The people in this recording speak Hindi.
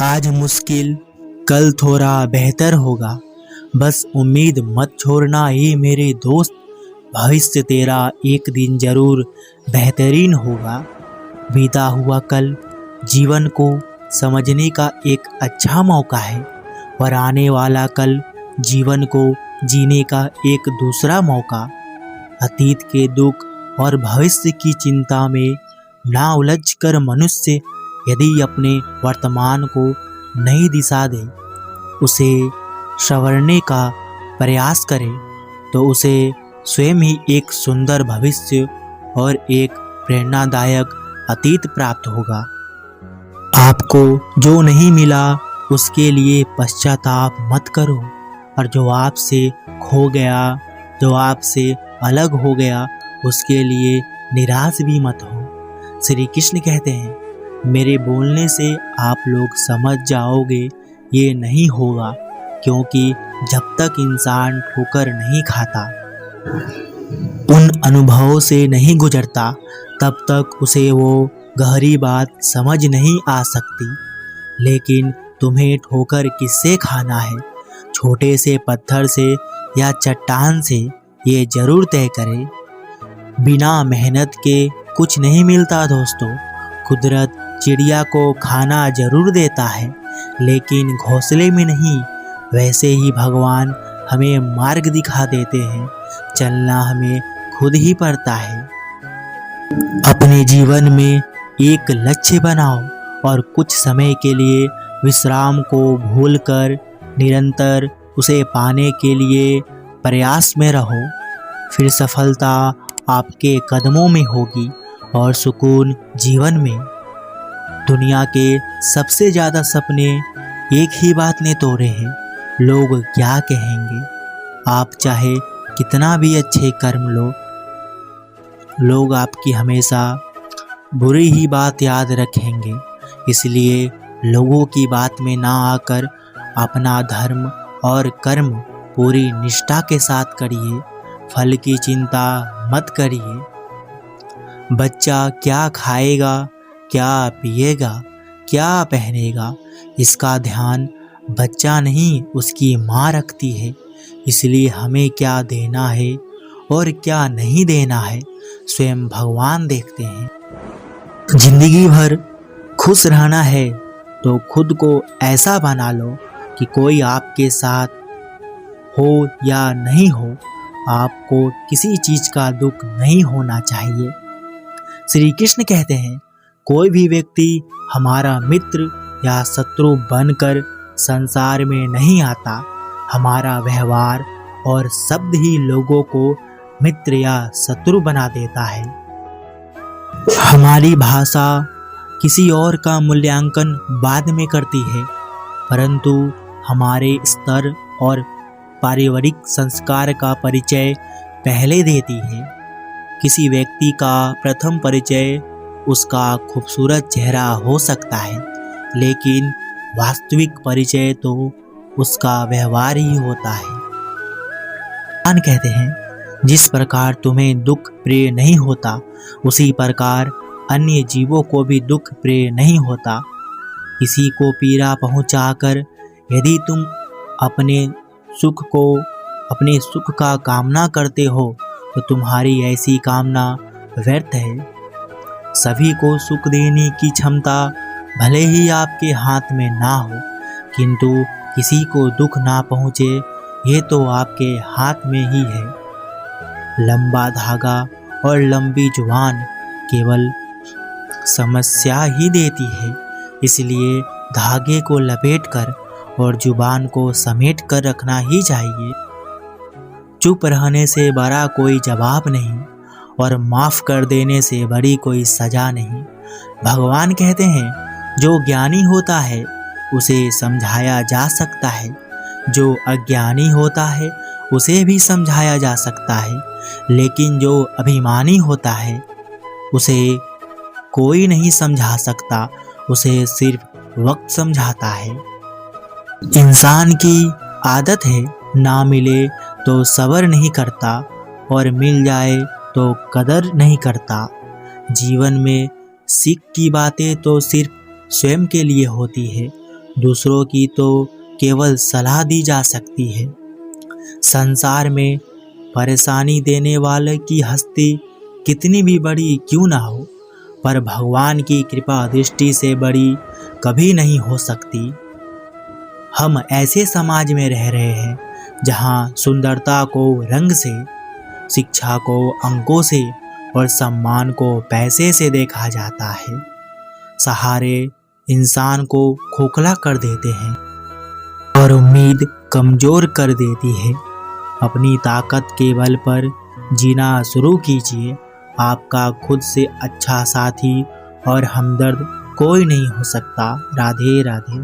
आज मुश्किल कल थोड़ा बेहतर होगा। बस उम्मीद मत छोड़ना ये मेरे दोस्त। भविष्य तेरा एक दिन जरूर बेहतरीन होगा। बीता हुआ कल जीवन को समझने का एक अच्छा मौका है और आने वाला कल जीवन को जीने का एक दूसरा मौका। अतीत के दुख और भविष्य की चिंता में ना उलझ कर मनुष्य यदि अपने वर्तमान को नई दिशा दे, उसे संवारने का प्रयास करे, तो उसे स्वयं ही एक सुंदर भविष्य और एक प्रेरणादायक अतीत प्राप्त होगा। आपको जो नहीं मिला उसके लिए पश्चाताप मत करो, और जो आपसे खो गया, जो आपसे अलग हो गया, उसके लिए निराश भी मत हो। श्री कृष्ण कहते हैं, मेरे बोलने से आप लोग समझ जाओगे ये नहीं होगा, क्योंकि जब तक इंसान ठोकर नहीं खाता, उन अनुभवों से नहीं गुजरता, तब तक उसे वो गहरी बात समझ नहीं आ सकती। लेकिन तुम्हें ठोकर किससे खाना है, छोटे से पत्थर से या चट्टान से, ये जरूर तय करें। बिना मेहनत के कुछ नहीं मिलता दोस्तों। कुदरत चिड़िया को खाना जरूर देता है, लेकिन घोंसले में नहीं। वैसे ही भगवान हमें मार्ग दिखा देते हैं, चलना हमें खुद ही पड़ता है। अपने जीवन में एक लक्ष्य बनाओ और कुछ समय के लिए विश्राम को भूलकर निरंतर उसे पाने के लिए प्रयास में रहो। फिर सफलता आपके कदमों में होगी और सुकून जीवन में। दुनिया के सबसे ज़्यादा सपने एक ही बात ने तोड़े हैं, लोग क्या कहेंगे। आप चाहे कितना भी अच्छे कर्म लो, लोग आपकी हमेशा बुरी ही बात याद रखेंगे। इसलिए लोगों की बात में ना आकर अपना धर्म और कर्म पूरी निष्ठा के साथ करिए। फल की चिंता मत करिए। बच्चा क्या खाएगा, क्या पिएगा, क्या पहनेगा, इसका ध्यान बच्चा नहीं उसकी माँ रखती है। इसलिए हमें क्या देना है और क्या नहीं देना है, स्वयं भगवान देखते हैं। जिंदगी भर खुश रहना है तो खुद को ऐसा बना लो कि कोई आपके साथ हो या नहीं हो, आपको किसी चीज का दुख नहीं होना चाहिए। श्री कृष्ण कहते हैं, कोई भी व्यक्ति हमारा मित्र या शत्रु बनकर संसार में नहीं आता। हमारा व्यवहार और शब्द ही लोगों को मित्र या शत्रु बना देता है। हमारी भाषा किसी और का मूल्यांकन बाद में करती है, परंतु हमारे स्तर और पारिवारिक संस्कार का परिचय पहले देती है। किसी व्यक्ति का प्रथम परिचय उसका खूबसूरत चेहरा हो सकता है, लेकिन वास्तविक परिचय तो उसका व्यवहार ही होता है। भगवान कहते हैं, जिस प्रकार तुम्हें दुख प्रिय नहीं होता, उसी प्रकार अन्य जीवों को भी दुख प्रिय नहीं होता। किसी को पीड़ा पहुंचाकर यदि तुम अपने सुख का कामना करते हो, तो तुम्हारी ऐसी कामना व्यर्थ है। सभी को सुख देने की क्षमता भले ही आपके हाथ में ना हो, किंतु किसी को दुख ना पहुँचे ये तो आपके हाथ में ही है। लंबा धागा और लंबी जुबान केवल समस्या ही देती है, इसलिए धागे को लपेटकर और जुबान को समेट कर रखना ही चाहिए। चुप रहने से बड़ा कोई जवाब नहीं और माफ़ कर देने से बड़ी कोई सज़ा नहीं। भगवान कहते हैं, जो ज्ञानी होता है उसे समझाया जा सकता है, जो अज्ञानी होता है उसे भी समझाया जा सकता है, लेकिन जो अभिमानी होता है उसे कोई नहीं समझा सकता, उसे सिर्फ वक्त समझाता है। इंसान की आदत है, ना मिले तो सब्र नहीं करता और मिल जाए तो कदर नहीं करता। जीवन में सीख की बातें तो सिर्फ स्वयं के लिए होती है दूसरों की तो केवल सलाह दी जा सकती है। संसार में परेशानी देने वाले की हस्ती कितनी भी बड़ी क्यों ना हो, पर भगवान की कृपा दृष्टि से बड़ी कभी नहीं हो सकती। हम ऐसे समाज में रह रहे हैं जहाँ सुंदरता को रंग से, शिक्षा को अंकों से और सम्मान को पैसे से देखा जाता है। सहारे इंसान को खोखला कर देते हैं और उम्मीद कमजोर कर देती है। अपनी ताकत के बल पर जीना शुरू कीजिए। आपका खुद से अच्छा साथी और हमदर्द कोई नहीं हो सकता। राधे राधे।